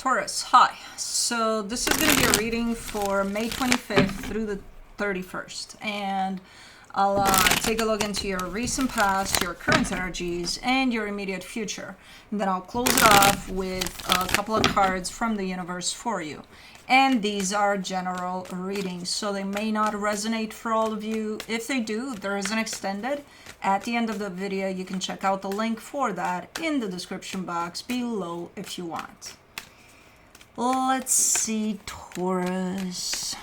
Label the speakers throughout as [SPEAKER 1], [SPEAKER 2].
[SPEAKER 1] Taurus, hi. So this is going to be a reading for May 25th through the 31st. And I'll take a look into your recent past, your current energies, and your immediate future. And then I'll close it off with a couple of cards from the universe for you. And these are general readings, so they may not resonate for all of you. If they do, there is an extended. At the end of the video, you can check out the link for that in the description box below if you want. Let's see, Taurus.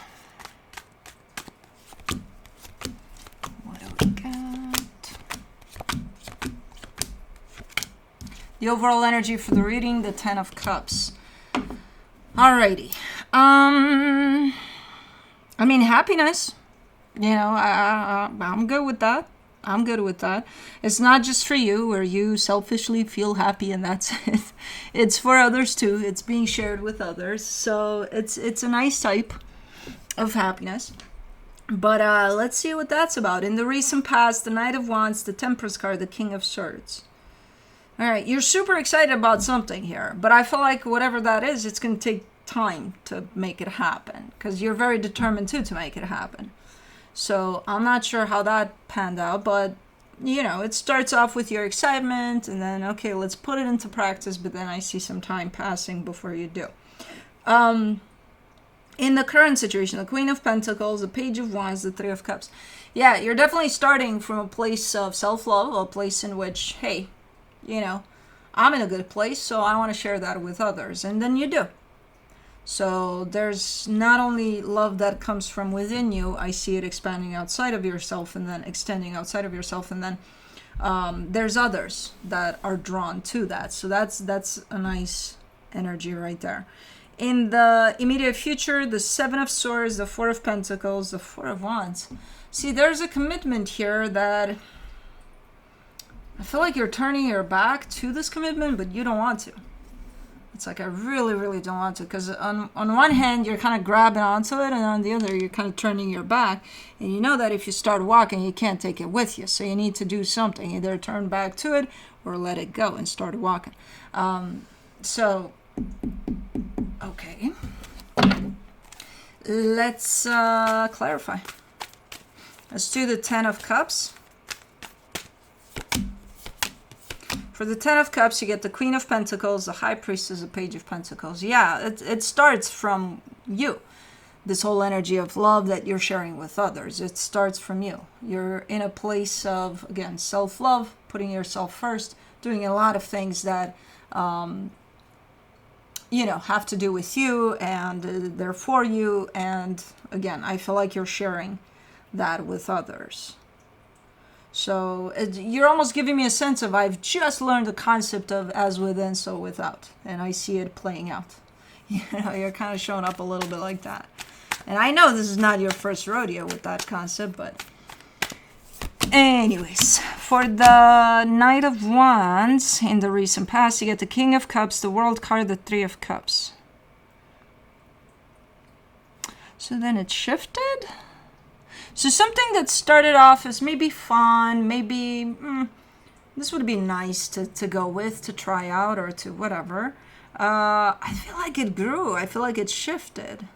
[SPEAKER 1] What do we got? The overall energy for the reading, the 10 of Cups. Alrighty. I mean, happiness. You know, I'm good with that. I'm good with that. It's not just for you where you selfishly feel happy and that's it. It's for others too. It's being shared with others. So it's a nice type of happiness. But let's see what that's about. In the recent past, the Knight of Wands, the Temperance card, the King of Swords. All right, you're super excited about something here. But I feel like whatever that is, it's going to take time to make it happen. Because you're very determined too to make it happen. So I'm not sure how that panned out, but, you know, it starts off with your excitement and then, okay, let's put it into practice, but then I see some time passing before you do. In the current situation, the Queen of Pentacles, the Page of Wands, the Three of Cups. Yeah, you're definitely starting from a place of self-love, a place in which, hey, you know, I'm in a good place, so I want to share that with others. And then you do. So there's not only love that comes from within you, I see it expanding outside of yourself and then extending outside of yourself. And then there's others that are drawn to that. So that's a nice energy right there. In the immediate future, the Seven of Swords, the Four of Pentacles, the Four of Wands. See, there's a commitment here that I feel like you're turning your back to this commitment, but you don't want to. It's like I really, really don't want to, because on one hand, you're kind of grabbing onto it, and on the other, you're kind of turning your back. And you know that if you start walking, you can't take it with you. So you need to do something, either turn back to it or let it go and start walking. Okay. Let's clarify. Let's do the 10 of Cups. For the 10 of Cups, you get the Queen of Pentacles, the High Priestess, the Page of Pentacles. Yeah, it starts from you. This whole energy of love that you're sharing with others. It starts from you. You're in a place of, again, self-love, putting yourself first, doing a lot of things that, you know, have to do with you and they're for you. And again, I feel like you're sharing that with others. So you're almost giving me a sense of I've just learned the concept of as within, so without. And I see it playing out. You know, you're kind of showing up a little bit like that. And I know this is not your first rodeo with that concept, but anyways. For the Knight of Wands in the recent past, you get the King of Cups, the World card, the Three of Cups. So then it shifted. So something that started off as maybe fun, maybe this would be nice to go with, to try out, or to whatever. I feel like it grew. I feel like it shifted.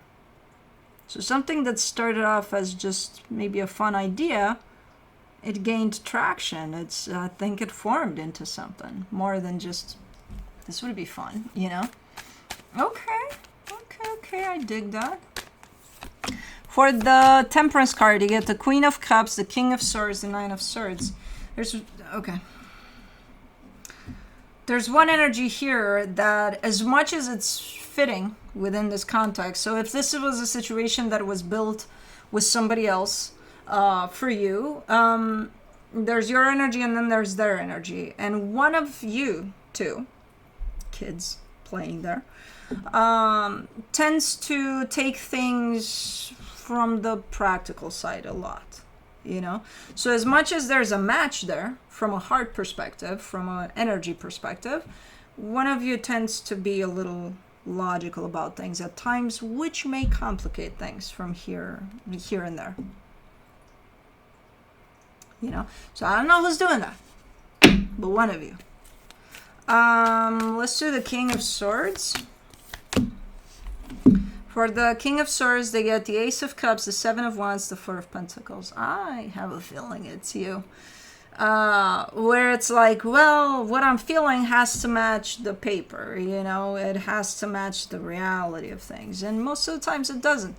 [SPEAKER 1] So something that started off as just maybe a fun idea, it gained traction. I think it formed into something more than just, this would be fun, you know? Okay, I dig that. For the Temperance card, you get the Queen of Cups, the King of Swords, the Nine of Swords. There's one energy here that, as much as it's fitting within this context, so if this was a situation that was built with somebody else for you, there's your energy and then there's their energy. And one of you two, kids playing there, tends to take things from the practical side a lot, you know? So as much as there's a match there from a heart perspective, from an energy perspective, one of you tends to be a little logical about things at times, which may complicate things from here and there, you know? So I don't know who's doing that, but one of you. Let's do the King of Swords. For the King of Swords, they get the Ace of Cups, the Seven of Wands, the Four of Pentacles. I have a feeling it's you. Where it's like, well, what I'm feeling has to match the paper, you know, it has to match the reality of things. And most of the times it doesn't.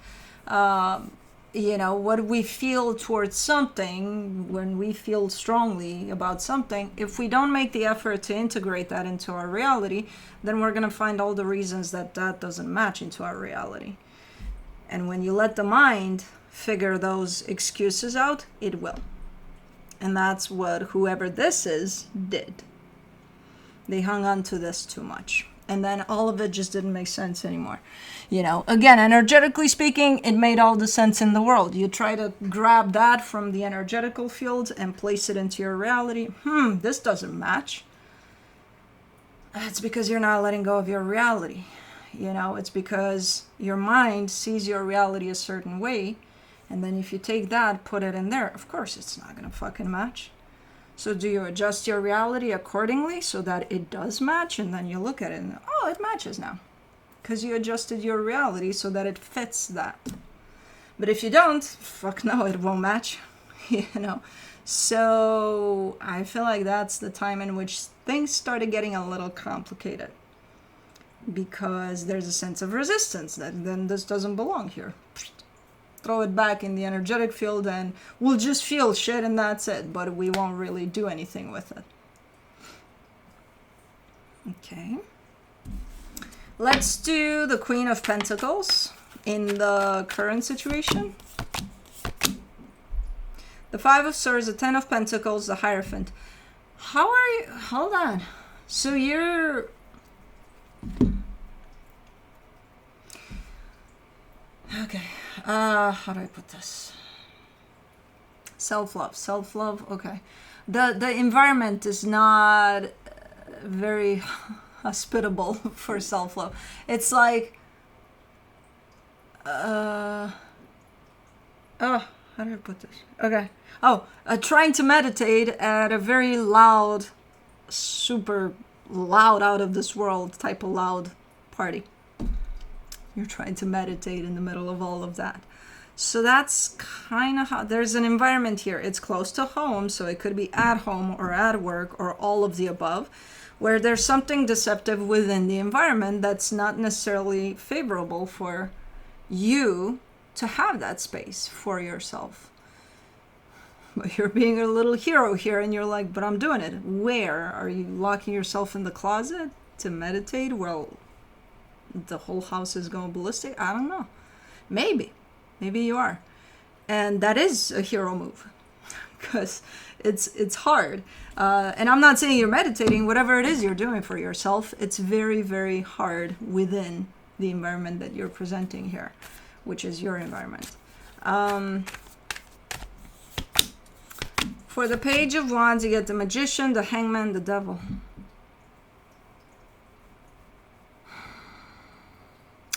[SPEAKER 1] You know, what we feel towards something, when we feel strongly about something, if we don't make the effort to integrate that into our reality, then we're going to find all the reasons that that doesn't match into our reality. And when you let the mind figure those excuses out, it will. And that's what whoever this is did. They hung on to this too much. And then all of it just didn't make sense anymore. You know, again, energetically speaking, it made all the sense in the world. You try to grab that from the energetical field and place it into your reality. This doesn't match. It's because you're not letting go of your reality. You know, it's because your mind sees your reality a certain way. And then if you take that, put it in there, of course it's not going to fucking match. So do you adjust your reality accordingly so that it does match? And then you look at it and, oh, it matches now. Because you adjusted your reality so that it fits that. But if you don't, fuck no, it won't match. You know? So I feel like that's the time in which things started getting a little complicated. Because there's a sense of resistance that then this doesn't belong here. Throw it back in the energetic field and we'll just feel shit and that's it. But we won't really do anything with it. Okay. Let's do the Queen of Pentacles in the current situation. The Five of Swords, the Ten of Pentacles, the Hierophant. How are you? Hold on. So you're... Okay. How do I put this? Self-love, okay. The environment is not very hospitable for self-love. It's like, how do I put this? Okay. Trying to meditate at a very loud, super loud, out of this world type of loud party. You're trying to meditate in the middle of all of that. So that's kind of how, there's an environment here. It's close to home, so it could be at home or at work or all of the above, where there's something deceptive within the environment that's not necessarily favorable for you to have that space for yourself. But you're being a little hero here and you're like, but I'm doing it. Where? Are you locking yourself in the closet to meditate? Well, the whole house is going ballistic? I don't know. Maybe you are. And that is a hero move because it's hard. And I'm not saying you're meditating, whatever it is you're doing for yourself, it's very, very hard within the environment that you're presenting here, which is your environment. For the Page of Wands, you get the Magician, the Hangman, the Devil.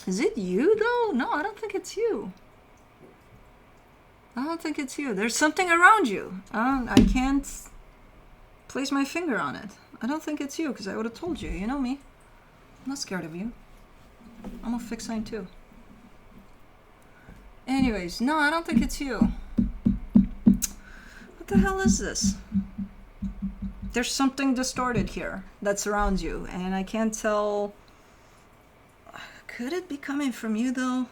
[SPEAKER 1] Is it you, though? No, I don't think it's you. I don't think it's you. There's something around you. I can't place my finger on it. I don't think it's you, because I would have told you. You know me. I'm not scared of you. I'm a fixed sign, too. Anyways, no, I don't think it's you. What the hell is this? There's something distorted here that surrounds you, and I can't tell... Could it be coming from you, though?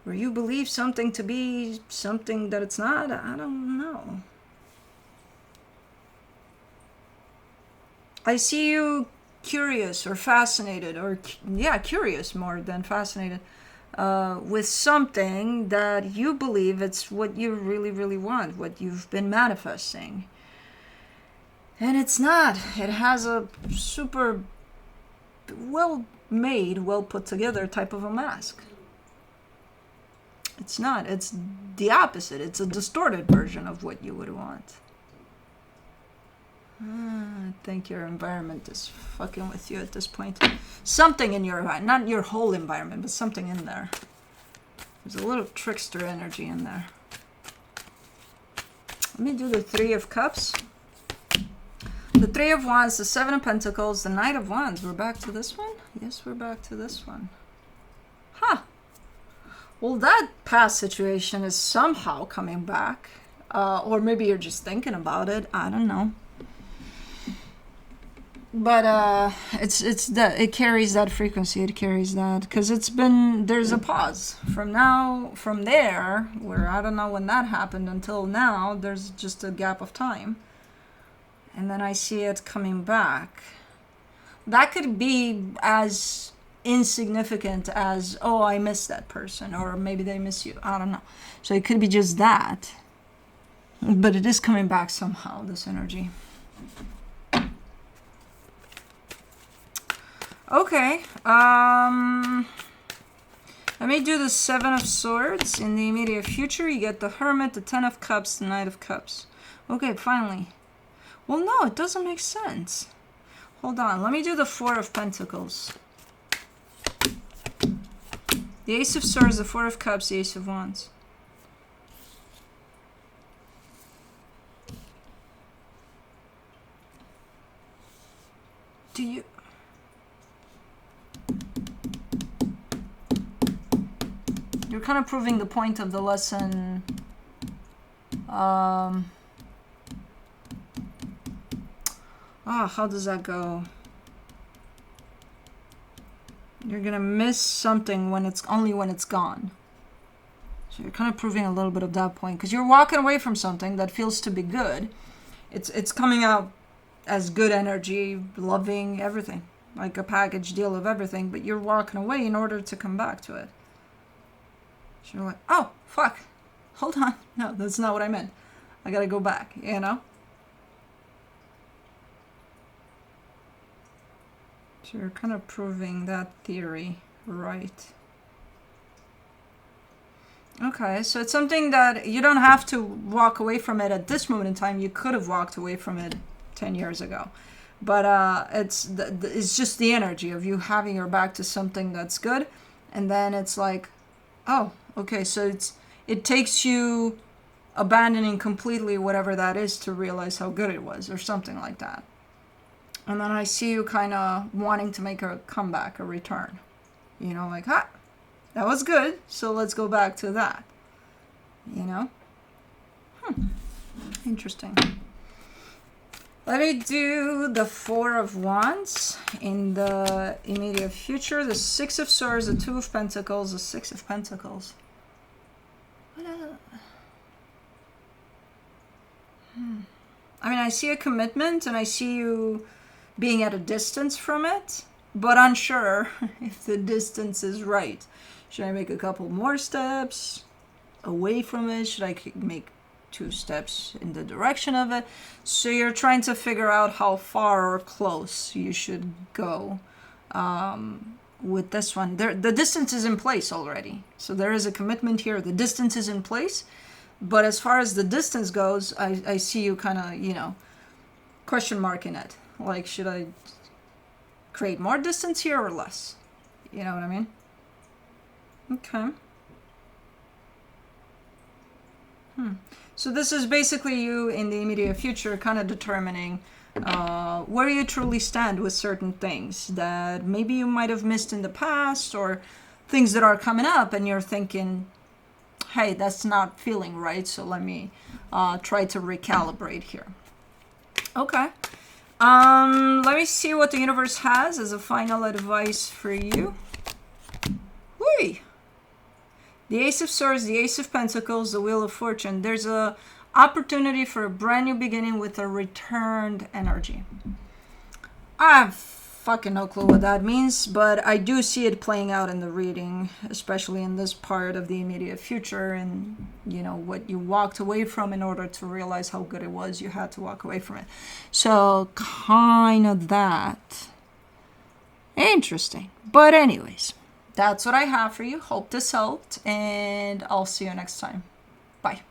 [SPEAKER 1] Where you believe something to be something that it's not? I don't know. I see you curious or fascinated, or curious more than fascinated, with something that you believe it's what you really, really want, what you've been manifesting. And it's not. It has a super well-made, well-put-together type of a mask. It's not. It's the opposite. It's a distorted version of what you would want. I think your environment is fucking with you at this point. Something in your environment, not your whole environment, but something in there. There's a little trickster energy in there. Let me do the Three of Cups. The Three of Wands, the Seven of Pentacles, the Knight of Wands. We're back to this one? Yes, we're back to this one. Huh. Well, that past situation is somehow coming back. Or maybe you're just thinking about it. I don't know. But it's that it carries that frequency. It carries that because there's a pause from there where I don't know when that happened until now. There's just a gap of time, and then I see it coming back. That could be as insignificant as, oh, I miss that person, or maybe they miss you. I don't know. So it could be just that, but it is coming back somehow, this energy. Okay, let me do the Seven of Swords. In the immediate future, you get the Hermit, the Ten of Cups, the Knight of Cups. Okay, finally. Well, no, it doesn't make sense. Hold on, let me do the Four of Pentacles. The Ace of Swords, the Four of Cups, the Ace of Wands. Do you... You're kind of proving the point of the lesson. How does that go? You're gonna miss something when it's gone. So you're kind of proving a little bit of that point because you're walking away from something that feels to be good. It's coming out as good energy, loving, everything, like a package deal of everything. But you're walking away in order to come back to it. So you're like, oh, fuck. Hold on. No, that's not what I meant. I gotta go back, you know? So you're kind of proving that theory right. Okay, so it's something that you don't have to walk away from it at this moment in time. You could have walked away from it 10 years ago. But it's just the energy of you having your back to something that's good. And then it's like, oh, okay, so it takes you abandoning completely whatever that is to realize how good it was or something like that. And then I see you kind of wanting to make a comeback, a return. You know, like, that was good, so let's go back to that. You know? Interesting. Let me do the Four of Wands in the immediate future. The Six of Swords, the Two of Pentacles, the Six of Pentacles. I mean, I see a commitment and I see you being at a distance from it, but unsure if the distance is right. Should I make a couple more steps away from it? Should I make 2 steps in the direction of it? So you're trying to figure out how far or close you should go with this one. The distance is in place already. So there is a commitment here. The distance is in place. But as far as the distance goes, I see you kind of, question marking it. Like, should I create more distance here or less? You know what I mean? Okay. So this is basically you in the immediate future kind of determining where you truly stand with certain things that maybe you might have missed in the past or things that are coming up and you're thinking, hey, that's not feeling right, so let me try to recalibrate here. Okay. Let me see what the universe has as a final advice for you. Whee! The Ace of Swords, the Ace of Pentacles, the Wheel of Fortune. There's a opportunity for a brand new beginning with a returned energy. I have fucking no clue what that means, but I do see it playing out in the reading, especially in this part of the immediate future and, what you walked away from in order to realize how good it was. You had to walk away from it. So kind of that. Interesting. But anyways, that's what I have for you. Hope this helped, and I'll see you next time. Bye.